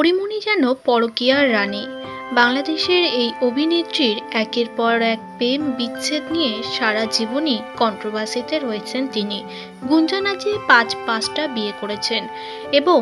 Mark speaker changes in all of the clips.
Speaker 1: পরীমনি যেন পরকীয়ার রানী। বাংলাদেশের এই অভিনেত্রীর একের পর এক প্রেম বিচ্ছেদ নিয়ে সারা জীবনই কন্ট্রোভার্সিতে রয়েছেন তিনি। গুঞ্জন আছে পাঁচটা বিয়ে করেছেন এবং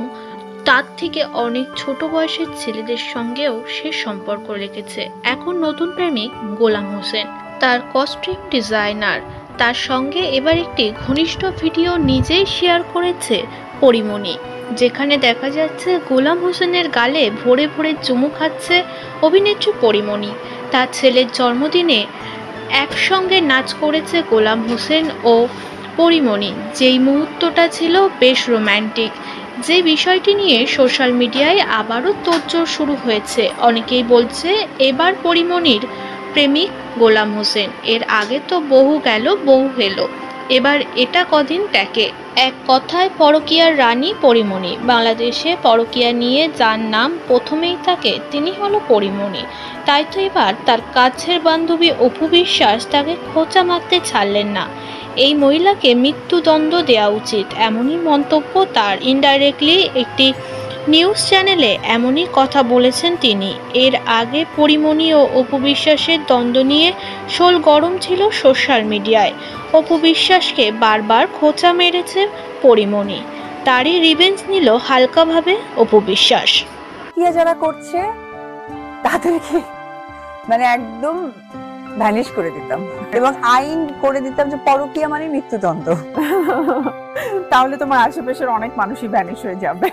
Speaker 1: তার থেকে অনেক ছোট বয়সের ছেলেদের সঙ্গেও সে সম্পর্ক রেখেছে। এখন নতুন প্রেমিক গোলাম হোসেন, তার কস্টিউম ডিজাইনার। তার সঙ্গে এবার একটি ঘনিষ্ঠ ভিডিও নিজেই শেয়ার করেছে পরীমনি, যেখানে দেখা যাচ্ছে গোলাম হোসেনের গালে ভরে ভরে চুমু খাচ্ছে অভিনেত্রী পরীমনি। তার ছেলের জন্মদিনে একসঙ্গে নাচ করেছে গোলাম হোসেন ও পরীমনি, যেই মুহূর্তটা ছিল বেশ রোম্যান্টিক। যে বিষয়টি নিয়ে সোশ্যাল মিডিয়ায় আবারও তোড়জোড় শুরু হয়েছে। অনেকেই বলছে এবার পরীমনির প্রেমিক গোলাম হোসেন। এর আগে তো বহু গেল বহু এলো, এবার এটা কদিন ট্যাকে। এক কথায় পরকীয়ার রানী পরীমনি। বাংলাদেশে পরকীয়া নিয়ে যার নাম প্রথমেই থাকে তিনি হলো পরীমনি। তাই তো এবার তার কাছের বান্ধবী অপু বিশ্বাস তাকে খোঁচা মারতে ছাড়লেন না। এই মহিলাকে মৃত্যুদণ্ড দেওয়া উচিত, এমনই মন্তব্য তার। ইনডাইরেক্টলি একটি নিউজ চ্যানেলে এমনই কথা বলেছেন তিনি। এর আগে পরীমনি ও অপু বিশ্বাসের দ্বন্দ্ব নিয়ে শোল গরম ছিল সোশ্যাল মিডিয়ায়। অপু বিশ্বাসকে বারবার খোঁচা মেরেছে পরীমনি, তারই রিভেঞ্জ নিল হালকাভাবে অপু বিশ্বাস।
Speaker 2: যারা করছে তাদেরকে একদম ভ্যানিশ করে দিতাম এবং আইন করে দিতাম যে পরকীয়া মানে মৃত্যুদণ্ড।
Speaker 3: তাহলে তোমার আশেপাশের অনেক মানুষই ভ্যানিশ হয়ে যাবে।